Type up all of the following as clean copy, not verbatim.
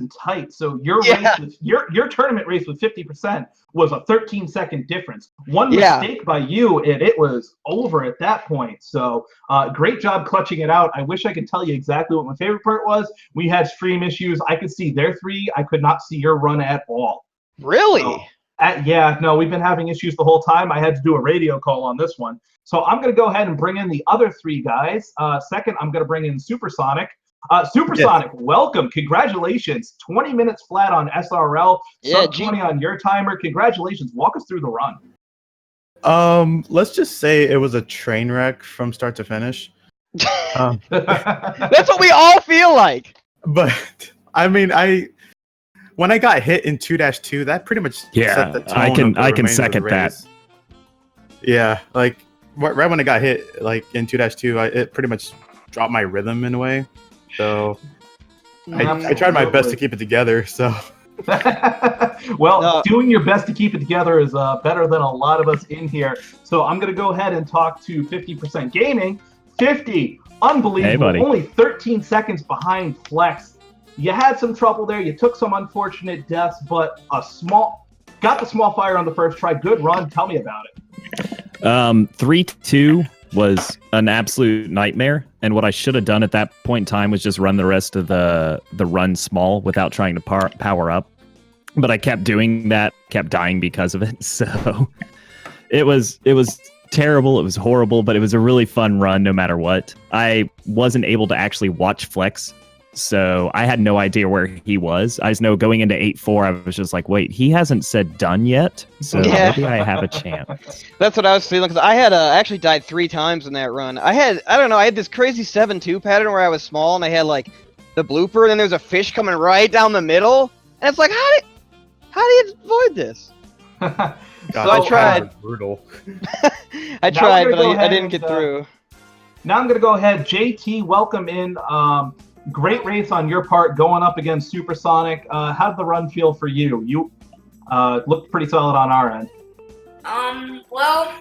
and tight. So your race with, your tournament race with 50% was a 13-second difference. One mistake by you, and it was over at that point. So great job clutching it out. I wish I could tell you exactly what my favorite part was. We had stream issues. I could see their three. I could not see your run at all. Really? So, yeah, no, we've been having issues the whole time. I had to do a radio call on this one. So I'm going to go ahead and bring in the other three guys. Second, I'm going to bring in SuperSonic. SuperSonic, welcome. Congratulations. 20 minutes flat on SRL. Sub 20 on your timer. Congratulations. Walk us through the run. Let's just say it was a train wreck from start to finish. That's what we all feel like. But, I mean, when I got hit in 2-2, that pretty much set the tone. I can second that. Yeah, like right when I got hit, like in 2-2, it pretty much dropped my rhythm in a way. So I tried my best to keep it together. So well, doing your best to keep it together is better than a lot of us in here. So I'm going to go ahead and talk to 50% Gaming. 50, unbelievable. Hey, only 13 seconds behind Flex. You had some trouble there. You took some unfortunate deaths, but got the small fire on the first try. Good run. Tell me about it. 3-2 was an absolute nightmare, and what I should have done at that point in time was just run the rest of the run small without trying to power up. But I kept doing that, kept dying because of it. So it was terrible. It was horrible, but it was a really fun run no matter what. I wasn't able to actually watch Flex, so I had no idea where he was. I just know going into 8-4, I was just like, wait, he hasn't said done yet, so maybe I have a chance. That's what I was feeling, because I had actually died 3 times in that run. I had this crazy 7-2 pattern where I was small, and I had, like, the blooper, and then there's a fish coming right down the middle, and it's like, how do you avoid this? God, so I tried. Brutal. I tried, but I didn't get through. Now I'm going to go ahead. JT, welcome in. Great race on your part going up against SuperSonic. How did the run feel for you? You looked pretty solid on our end. Well,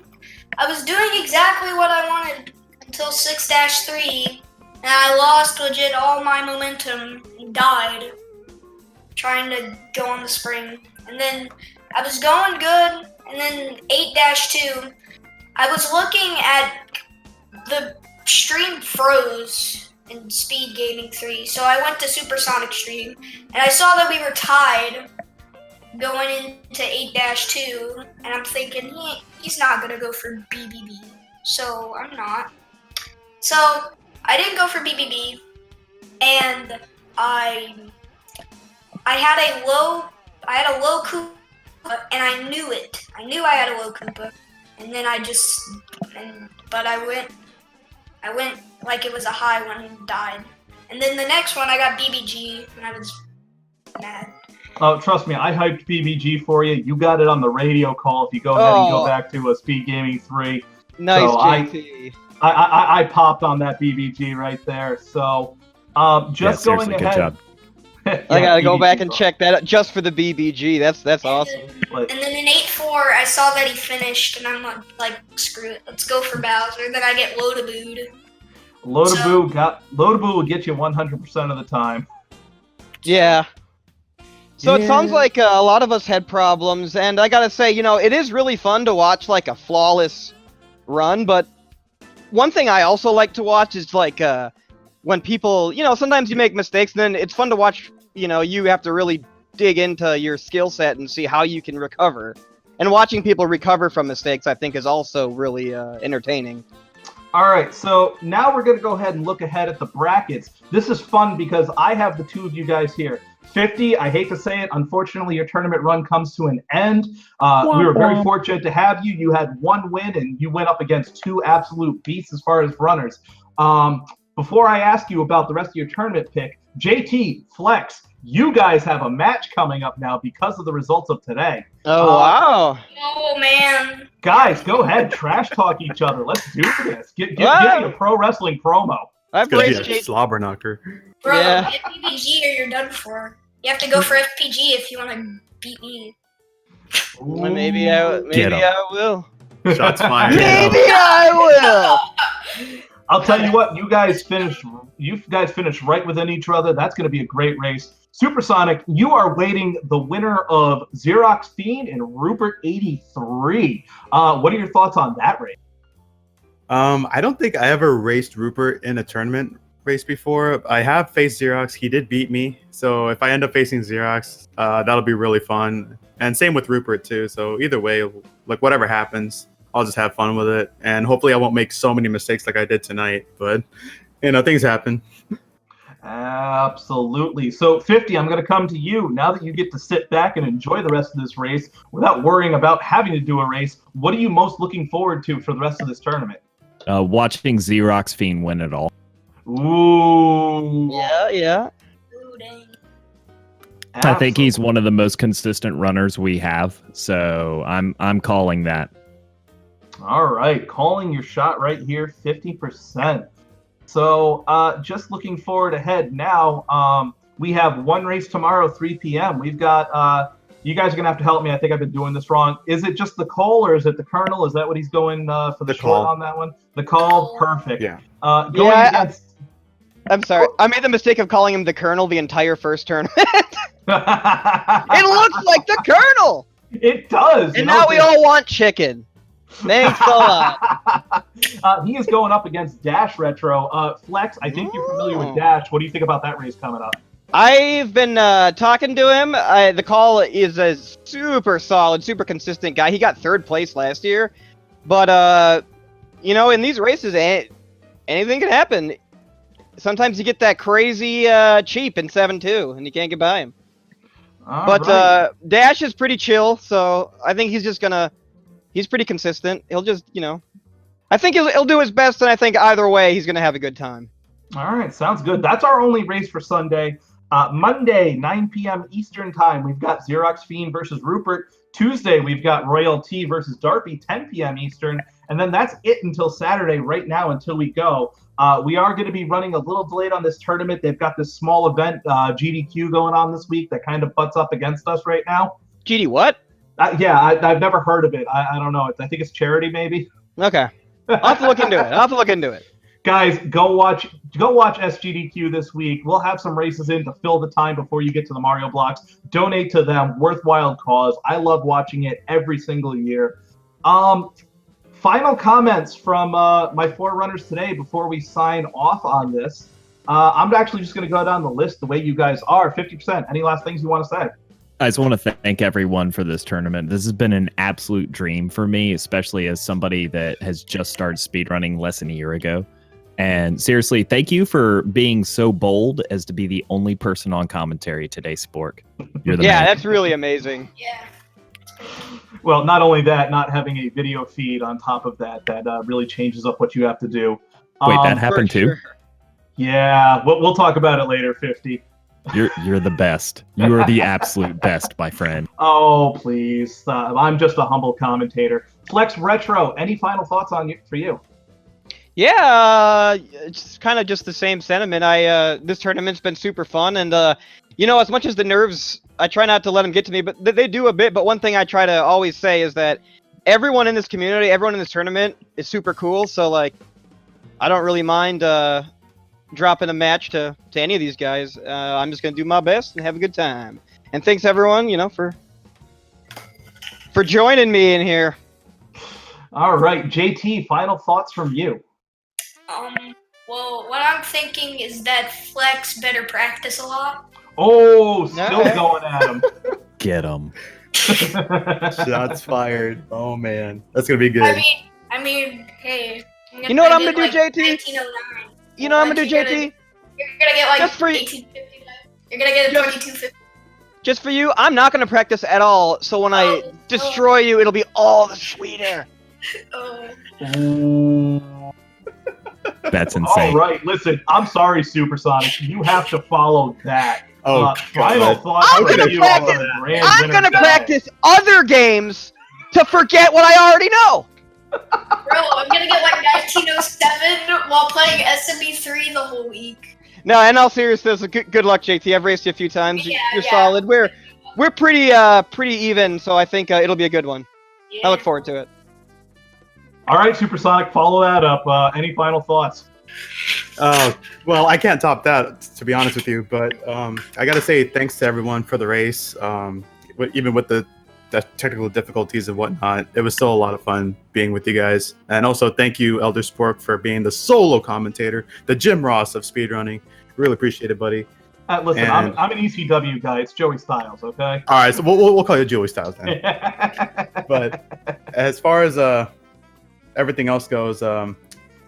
I was doing exactly what I wanted until 6-3, and I lost legit all my momentum and died trying to go on the spring. And then I was going good, and then 8-2, I was looking at the stream froze in Speed Gaming 3, so I went to SuperSonic stream, and I saw that we were tied going into 8-2, and I'm thinking he's not gonna go for BBB, so I'm not. So I didn't go for BBB, and I had a low Koopa, and I knew it. I knew I had a low Koopa, and then but I went like it was a high one and died. And then the next one I got BBG, and I was mad. Oh, trust me, I hyped BBG for you. You got it on the radio call if you go ahead and go back to a Speed Gaming 3. Nice, so JT. I popped on that BBG right there. So just going ahead. Good job. Yeah, I gotta go BBG back and check that out just for the BBG. That's awesome. And then in 8-4, I saw that he finished, and I'm like, screw it, let's go for Bowser. Then I get Loadabooed. Loadaboo will get you 100% of the time. Yeah. So it sounds like a lot of us had problems, and I gotta say, it is really fun to watch like a flawless run. But one thing I also like to watch is like when people, sometimes you make mistakes, and then it's fun to watch. You have to really dig into your skill set and see how you can recover. And watching people recover from mistakes, I think, is also really entertaining. All right, so now we're going to go ahead and look ahead at the brackets. This is fun because I have the two of you guys here. 50, I hate to say it, unfortunately, your tournament run comes to an end. We were very fortunate to have you. You had 1 win, and you went up against 2 absolute beasts as far as runners. Before I ask you about the rest of your tournament pick, JT, Flex, you guys have a match coming up now because of the results of today. Oh, wow. Oh, man. Guys, go ahead, trash talk each other. Let's do this. Give me a pro wrestling promo. I've raised a slobber knocker. Bro, get PPG or you're done for. You have to go for FPG if you want to beat me. Well, maybe I will. Shots fired. Maybe I will. I'll tell you what, you guys finished right within each other. That's going to be a great race. Supersonic, you are waiting the winner of Xerox Fiend and Rupert 83. What are your thoughts on that race? I don't think I ever raced Rupert in a tournament race before. I have faced Xerox. He did beat me. So if I end up facing Xerox, that'll be really fun. And same with Rupert too. So either way, like whatever happens, I'll just have fun with it. And hopefully I won't make so many mistakes like I did tonight. But, you know, things happen. Absolutely. So 50, I'm going to come to you. Now that you get to sit back and enjoy the rest of this race without worrying about having to do a race, what are you most looking forward to for the rest of this tournament? Watching Xerox Fiend win it all. Ooh. Yeah. Ooh, dang. I think he's one of the most consistent runners we have, so I'm calling that. All right, calling your shot right here, 50%. So just looking forward ahead now, we have one race tomorrow, 3 p.m. We've got, you guys are going to have to help me. I think I've been doing this wrong. Is it just the Cole or is it the Colonel? Is that what he's going for the short on that one? The Cole, perfect. Yeah. Going against... I'm sorry. I made the mistake of calling him the Colonel the entire first tournament. It looks like the Colonel! It does. And now we all want chicken. Thanks a lot. He is going up against Dash Retro. Flex, I think you're familiar with Dash. What do you think about that race coming up? I've been talking to him. The call is a super solid, super consistent guy. He got 3rd place last year. But, you know, in these races, anything can happen. Sometimes you get that crazy cheap in 7-2, and you can't get by him. Dash is pretty chill, so I think he's just gonna... He's pretty consistent. He'll just, you know... I think he'll do his best, and I think either way, he's gonna have a good time. All right, sounds good. That's our only race for Sunday. Monday, 9 p.m. Eastern Time, we've got Xerox Fiend versus Rupert. Tuesday, we've got Royal T versus Darpy, 10 p.m. Eastern. And then that's it until Saturday, right now, until we go. We are going to be running a little delayed on this tournament. They've got this small event, GDQ, going on this week that kind of butts up against us right now. GD what? Yeah, I've never heard of it. I don't know. I think it's charity, maybe. Okay. I'll have to look into it. Guys, go watch SGDQ this week. We'll have some races in to fill the time before you get to the Mario blocks. Donate to them. Worthwhile cause. I love watching it every single year. Final comments from my 4 runners today before we sign off on this. I'm actually just going to go down the list the way you guys are. 50%. Any last things you want to say? I just want to thank everyone for this tournament. This has been an absolute dream for me, especially as somebody that has just started speedrunning less than a year ago. And seriously, thank you for being so bold as to be the only person on commentary today, Spork. You're the man. That's really amazing. Yeah. Well, not only that, not having a video feed on top of that really changes up what you have to do. Wait, that happened too? Sure. Yeah, we'll talk about it later, 50. You're the best. You are the absolute best, my friend. Oh, please. I'm just a humble commentator. Flex Retro, any final thoughts for you? Yeah, it's kind of just the same sentiment. This tournament's been super fun, and you know, as much as the nerves, I try not to let them get to me, but they do a bit. But one thing I try to always say is that everyone in this community, everyone in this tournament is super cool. So like, I don't really mind dropping a match to any of these guys. I'm just gonna do my best and have a good time. And thanks everyone, you know, for joining me in here. All right, JT, final thoughts from you. Well, what I'm thinking is that Flex better practice a lot. Oh, still going at him. Get him. Shots fired. Oh man, that's gonna be good. I mean, hey. You know what I'm gonna do, JT? 1909. You know what I'm gonna do, JT? You're gonna get like Just for 1850. You're gonna get a 2250. Just for you, I'm not gonna practice at all. So when I destroy you, it'll be all the sweeter. Ooh. That's insane. All right, listen, I'm sorry, Supersonic. You have to follow that. Final thoughts. I'm gonna practice other games to forget what I already know. Bro, I'm gonna get like 1907 while playing SMB3 the whole week. No, in all seriousness, good luck, JT. I've raced you a few times. You're solid. We're pretty even, so I think it'll be a good one. Yeah. I look forward to it. All right, Supersonic, follow that up. Any final thoughts? Well, I can't top that, to be honest with you. But I got to say thanks to everyone for the race. Even with the technical difficulties and whatnot, it was still a lot of fun being with you guys. And also thank you, Elder Spork, for being the solo commentator, the Jim Ross of speedrunning. Really appreciate it, buddy. Listen, I'm an ECW guy. It's Joey Styles, okay? All right, so we'll call you Joey Styles then. But as far as everything else goes,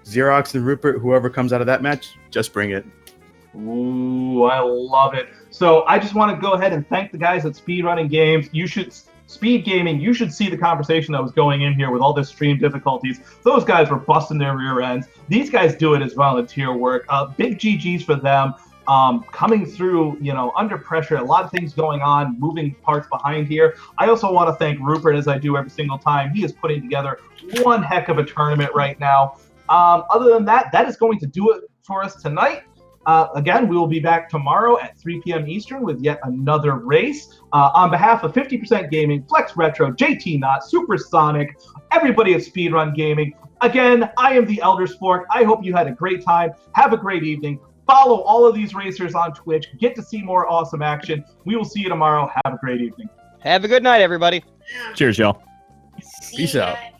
Xerox and Rupert, whoever comes out of that match, just bring it. Ooh, I love it. So I just want to go ahead and thank the guys at Speedrunning Games. Speed Gaming, you should see the conversation that was going in here with all the stream difficulties. Those guys were busting their rear ends. These guys do it as volunteer work. Big GGs for them. Coming through, under pressure, a lot of things going on, moving parts behind here. I also want to thank Rupert, as I do every single time. He is putting together one heck of a tournament right now. Other than that, that is going to do it for us tonight. Again, we will be back tomorrow at 3 p.m. Eastern with yet another race. On behalf of 50% Gaming, Flex Retro, jtknott, SuperSonic, everybody at Speedrun Gaming, again, I am the Elder Spork. I hope you had a great time. Have a great evening. Follow all of these racers on Twitch. Get to see more awesome action. We will see you tomorrow. Have a great evening. Have a good night, everybody. Yeah. Cheers, y'all. See Peace you out. guys.